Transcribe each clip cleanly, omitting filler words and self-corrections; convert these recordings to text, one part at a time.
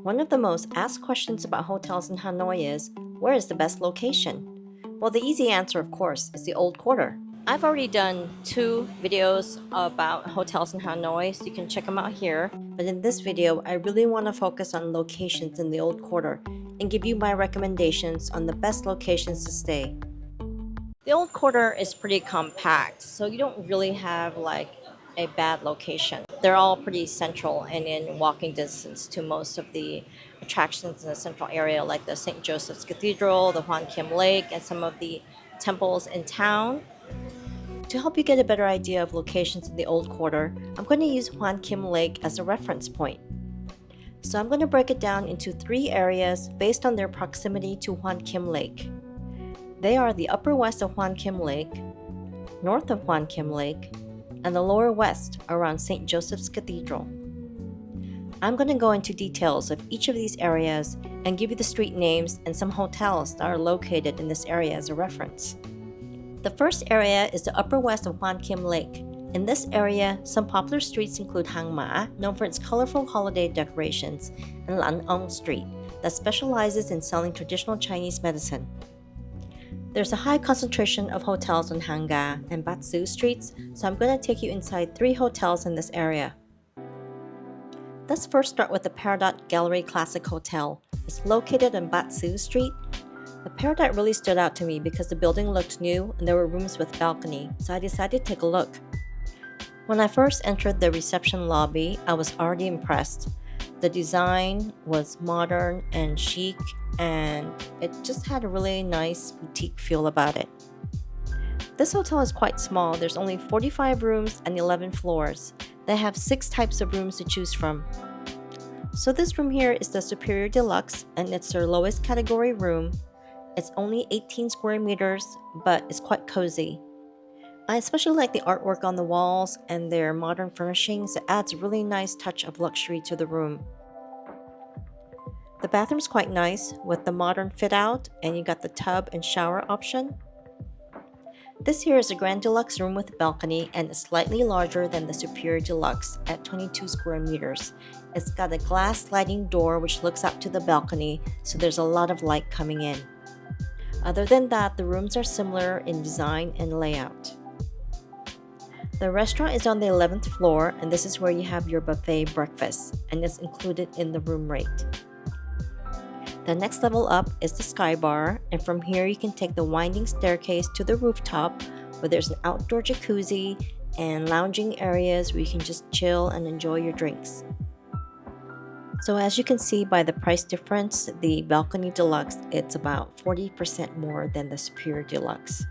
One of the most asked questions about hotels in Hanoi is, where is the best location? Well, the easy answer, of course, is the Old Quarter. I've already done two videos about hotels in Hanoi, so you can check them out here. But in this video, I really want to focus on locations in the Old Quarter and give you my recommendations on the best locations to stay. The Old Quarter is pretty compact, so you don't really have like a bad location. They're all pretty central and in walking distance to most of the attractions in the central area, like the St. Joseph's Cathedral, the Hoan Kim Lake, and some of the temples in town. To help you get a better idea of locations in the Old Quarter, I'm going to use Hoan Kim Lake as a reference point. So I'm going to break it down into three areas based on their proximity to Hoan Kim Lake. They are the upper west of Hoan Kim Lake, north of Hoan Kim Lake, and the lower west around St. Joseph's Cathedral. I'm going to go into details of each of these areas and give you the street names and some hotels that are located in this area as a reference. The first area is the upper west of Hoan Kim Lake. In this area, some popular streets include Hang Ma, known for its colorful holiday decorations, and Lan Ong Street, that specializes in selling traditional Chinese medicine. There's a high concentration of hotels on Hanga and Batsu streets, so I'm going to take you inside three hotels in this area. Let's first start with the Peridot Gallery Classic Hotel. It's located on Batsu Street. The Peridot really stood out to me because the building looked new and there were rooms with balcony, so I decided to take a look. When I first entered the reception lobby, I was already impressed. The design was modern and chic, and it just had a really nice boutique feel about it. This hotel is quite small. There's only 45 rooms and 11 floors. They have 6 types of rooms to choose from. So this room here is the Superior Deluxe, and it's their lowest category room. It's only 18 square meters, but it's quite cozy. I especially like the artwork on the walls and their modern furnishings. It adds a really nice touch of luxury to the room. The bathroom's quite nice with the modern fit out, and you got the tub and shower option. This here is a Grand Deluxe room with a balcony, and it's slightly larger than the Superior Deluxe at 22 square meters. It's got a glass sliding door which looks out to the balcony, so there's a lot of light coming in. Other than that, the rooms are similar in design and layout. The restaurant is on the 11th floor, and this is where you have your buffet breakfast, and it's included in the room rate. The next level up is the Sky Bar, and from here you can take the winding staircase to the rooftop where there's an outdoor jacuzzi and lounging areas where you can just chill and enjoy your drinks. So as you can see by the price difference, the Balcony Deluxe, it's about 40% more than the Superior Deluxe.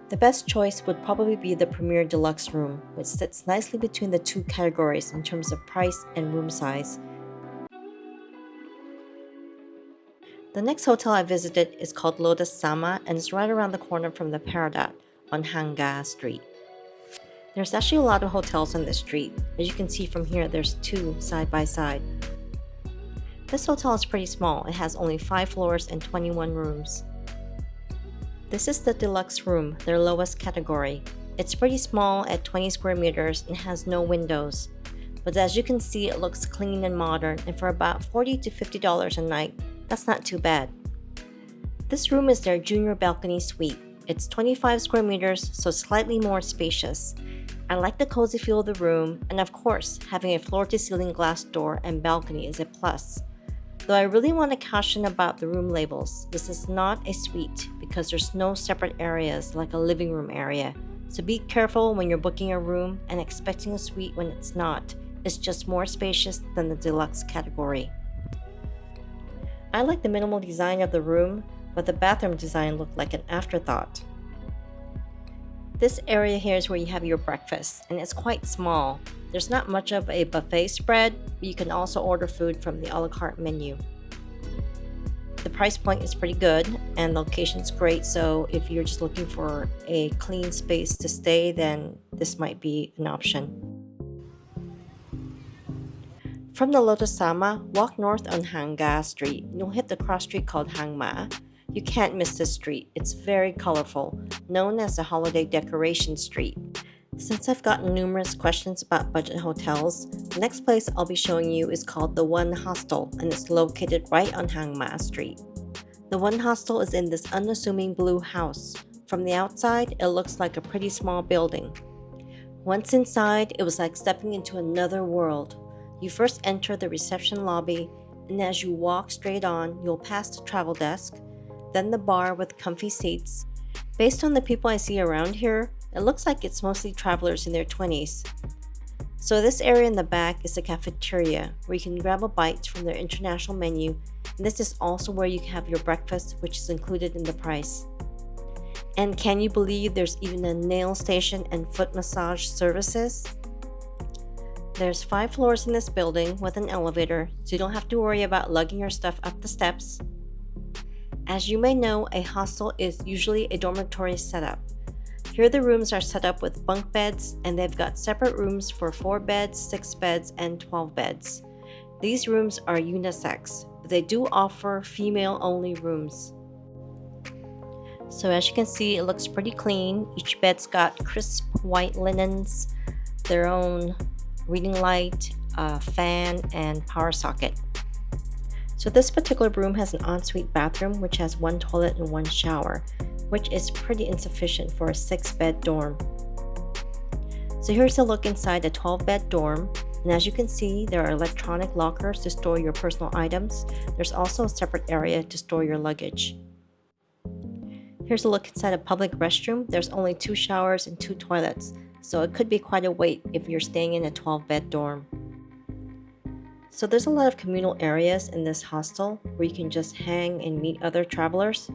The best choice would probably be the Premier Deluxe room, which sits nicely between the two categories in terms of price and room size. The next hotel I visited is called Lotus Sama, and it's right around the corner from the Peridot on Hanga Street. There's actually a lot of hotels on this street. As you can see from here, there's 2 side by side. This hotel is pretty small. It has only 5 floors and 21 rooms. This is the deluxe room, their lowest category. It's pretty small at 20 square meters and has no windows. But as you can see, it looks clean and modern, and for about $40 to $50 a night, that's not too bad. This room is their junior balcony suite. It's 25 square meters, so slightly more spacious. I like the cozy feel of the room, and of course, having a floor-to-ceiling glass door and balcony is a plus. Though I really want to caution about the room labels. This is not a suite because there's no separate areas like a living room area. So be careful when you're booking a room and expecting a suite when it's not. It's just more spacious than the deluxe category. I like the minimal design of the room, but the bathroom design looked like an afterthought. This area here is where you have your breakfast, and it's quite small. There's not much of a buffet spread, but you can also order food from the a la carte menu. The price point is pretty good, and the location's great, so if you're just looking for a clean space to stay, then this might be an option. From the Lotus Sama, walk north on Hanga Street. You'll hit the cross street called Hang Ma. You can't miss this street. It's very colorful, known as the Holiday Decoration Street. Since I've gotten numerous questions about budget hotels, the next place I'll be showing you is called the One Hostel, and it's located right on Hang Ma Street. The One Hostel is in this unassuming blue house. From the outside, it looks like a pretty small building. Once inside, it was like stepping into another world. You first enter the reception lobby, and as you walk straight on, you'll pass the travel desk, then the bar with comfy seats. Based on the people I see around here, it looks like it's mostly travelers in their 20s. So this area in the back is the cafeteria, where you can grab a bite from their international menu, and this is also where you can have your breakfast, which is included in the price. And can you believe there's even a nail station and foot massage services? There's 5 floors in this building with an elevator, so you don't have to worry about lugging your stuff up the steps. As you may know, a hostel is usually a dormitory setup. Here the rooms are set up with bunk beds, and they've got separate rooms for 4 beds, 6 beds, and 12 beds. These rooms are unisex, but they do offer female-only rooms. So as you can see, it looks pretty clean. Each bed's got crisp white linens, their own reading light, fan, and power socket. So this particular room has an ensuite bathroom which has 1 toilet and 1 shower, which is pretty insufficient for a 6-bed dorm. So here's a look inside a 12-bed dorm, and as you can see, there are electronic lockers to store your personal items. There's also a separate area to store your luggage. Here's a look inside a public restroom. There's only 2 showers and 2 toilets, so it could be quite a wait if you're staying in a 12-bed dorm. So there's a lot of communal areas in this hostel where you can just hang and meet other travelers,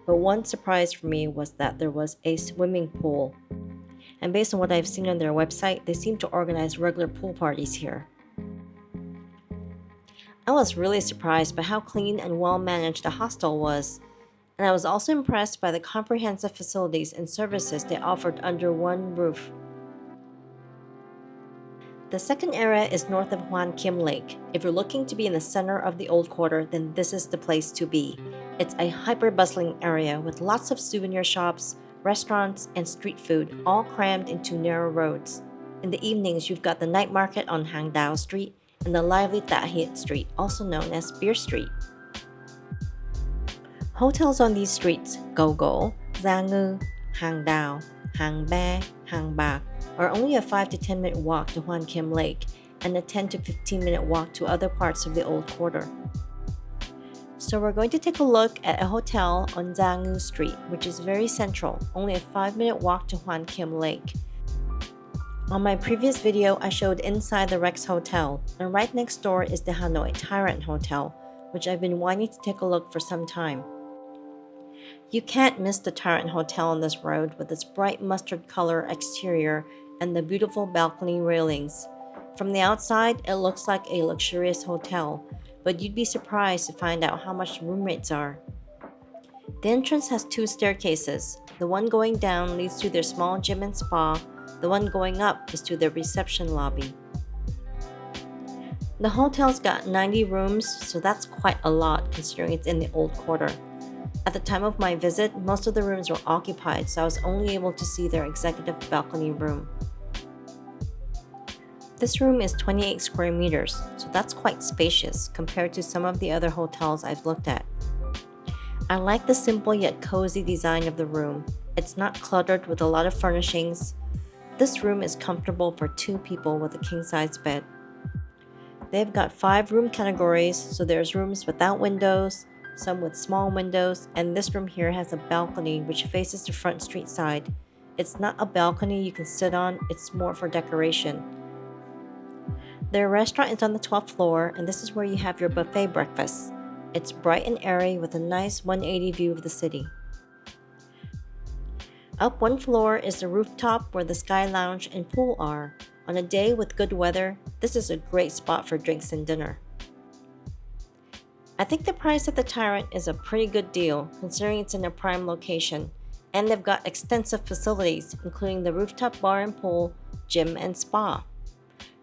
but one surprise for me was that there was a swimming pool. And based on what I've seen on their website, they seem to organize regular pool parties here. I was really surprised by how clean and well managed the hostel was. And I was also impressed by the comprehensive facilities and services they offered under one roof. The second area is north of Hoan Kiem Lake. If you're looking to be in the center of the old quarter, then this is the place to be. It's a hyper-bustling area with lots of souvenir shops, restaurants, and street food, all crammed into narrow roads. In the evenings, you've got the night market on Hang Dao Street and the lively Ta Hiet Street, also known as Beer Street. Hotels on these streets, Go Go, Gia Ngư, Hang Dao, Hang Ba, Hang Bạc, are only a 5 to 10 minute walk to Hoan Kiem Lake and a 10 to 15 minute walk to other parts of the old quarter. So we're going to take a look at a hotel on Gia Ngư Street, which is very central, only a 5-minute walk to Hoan Kiem Lake. On my previous video, I showed inside the Rex Hotel, and right next door is the Hanoi Tyrant Hotel, which I've been wanting to take a look for some time. You can't miss the Tyrant Hotel on this road with its bright mustard color exterior and the beautiful balcony railings. From the outside, it looks like a luxurious hotel, but you'd be surprised to find out how much room rates are. The entrance has 2 staircases. The one going down leads to their small gym and spa. The one going up is to their reception lobby. The hotel's got 90 rooms, so that's quite a lot considering it's in the old quarter. At the time of my visit, most of the rooms were occupied, so I was only able to see their executive balcony room. This room is 28 square meters, so that's quite spacious compared to some of the other hotels I've looked at. I like the simple yet cozy design of the room. It's not cluttered with a lot of furnishings. This room is comfortable for 2 people with a king-size bed. They've got 5 room categories, so there's rooms without windows, some with small windows, and this room here has a balcony which faces the front street side. It's not a balcony you can sit on, it's more for decoration. Their restaurant is on the 12th floor, and this is where you have your buffet breakfast. It's bright and airy with a nice 180 view of the city. Up 1 floor is the rooftop where the Sky Lounge and pool are. On a day with good weather, this is a great spot for drinks and dinner. I think the price at the Tyrant is a pretty good deal considering it's in a prime location, and they've got extensive facilities including the rooftop bar and pool, gym and spa.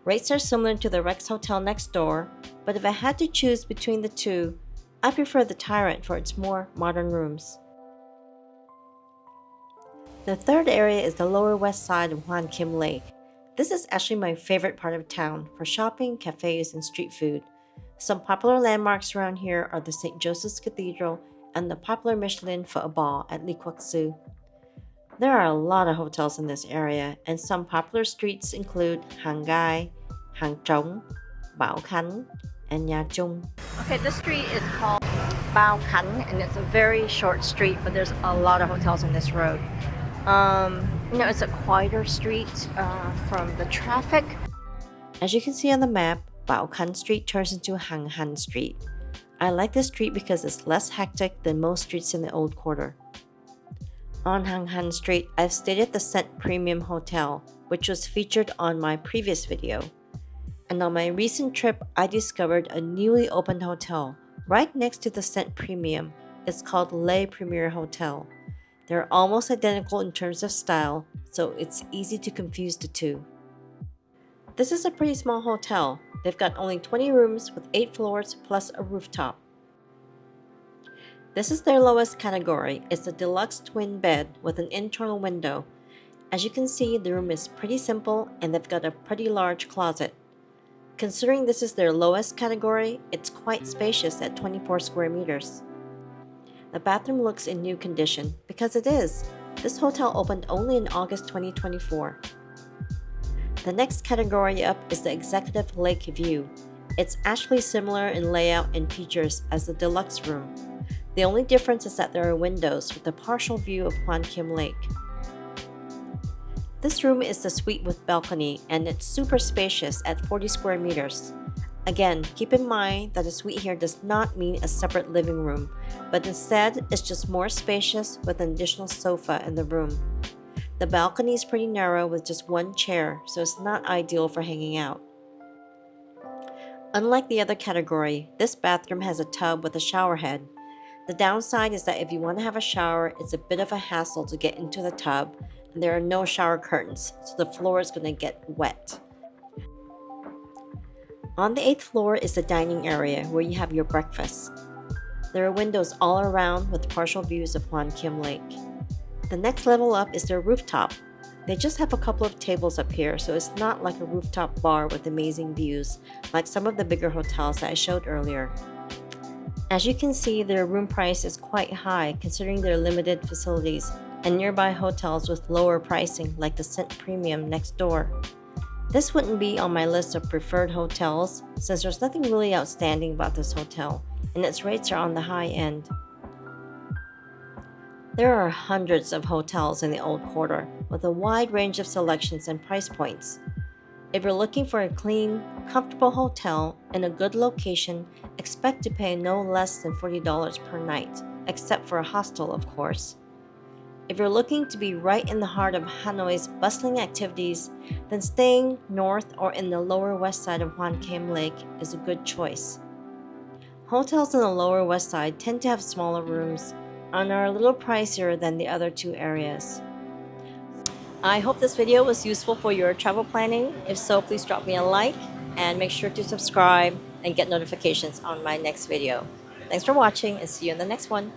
Rates are similar to the Rex Hotel next door, but if I had to choose between the two, I prefer the Tyrant for its more modern rooms. The third area is the lower west side of Hwan Kim Lake. This is actually my favorite part of town for shopping, cafes, and street food. Some popular landmarks around here are the St. Joseph's Cathedral and the popular Michelin Pho Bar at Lee Kwak Soo. There are a lot of hotels in this area, and some popular streets include Hang Gai, Hang Trong, Bao Khan, and Nha Chung. Okay, this street is called Bao Khan, and it's a very short street, but there's a lot of hotels on this road. It's a quieter street from the traffic. As you can see on the map, Bao Khan Street turns into Hang Han Street. I like this street because it's less hectic than most streets in the Old Quarter. On Hang Han Street, I've stayed at the Cent Premium Hotel, which was featured on my previous video. And on my recent trip, I discovered a newly opened hotel right next to the Cent Premium. It's called Le Premier Hotel. They're almost identical in terms of style, so it's easy to confuse the two. This is a pretty small hotel. They've got only 20 rooms with 8 floors plus a rooftop. This is their lowest category. It's a deluxe twin bed with an internal window. As you can see, the room is pretty simple and they've got a pretty large closet. Considering this is their lowest category, it's quite spacious at 24 square meters. The bathroom looks in new condition, because it is. This hotel opened only in August 2024. The next category up is the Executive Lake View. It's actually similar in layout and features as the deluxe room. The only difference is that there are windows with a partial view of Hwan Kim Lake. This room is the suite with balcony, and it's super spacious at 40 square meters. Again, keep in mind that a suite here does not mean a separate living room, but instead it's just more spacious with an additional sofa in the room. The balcony is pretty narrow with just one chair, so it's not ideal for hanging out. Unlike the other category, this bathroom has a tub with a shower head. The downside is that if you want to have a shower, it's a bit of a hassle to get into the tub, and there are no shower curtains, so the floor is going to get wet. On the 8th floor is the dining area where you have your breakfast. There are windows all around with partial views of Hwan Kim Lake. The next level up is their rooftop. They just have a couple of tables up here, so it's not like a rooftop bar with amazing views like some of the bigger hotels that I showed earlier. As you can see, their room price is quite high considering their limited facilities and nearby hotels with lower pricing like the Cent Premium next door. This wouldn't be on my list of preferred hotels since there's nothing really outstanding about this hotel and its rates are on the high end. There are hundreds of hotels in the Old Quarter with a wide range of selections and price points. If you're looking for a clean, comfortable hotel in a good location, expect to pay no less than $40 per night, except for a hostel, of course. If you're looking to be right in the heart of Hanoi's bustling activities, then staying north or in the lower west side of Hwan Kim Lake is a good choice. Hotels in the lower west side tend to have smaller rooms and are a little pricier than the other two areas. I hope this video was useful for your travel planning. If so, please drop me a like and make sure to subscribe and get notifications on my next video. Thanks for watching and see you in the next one.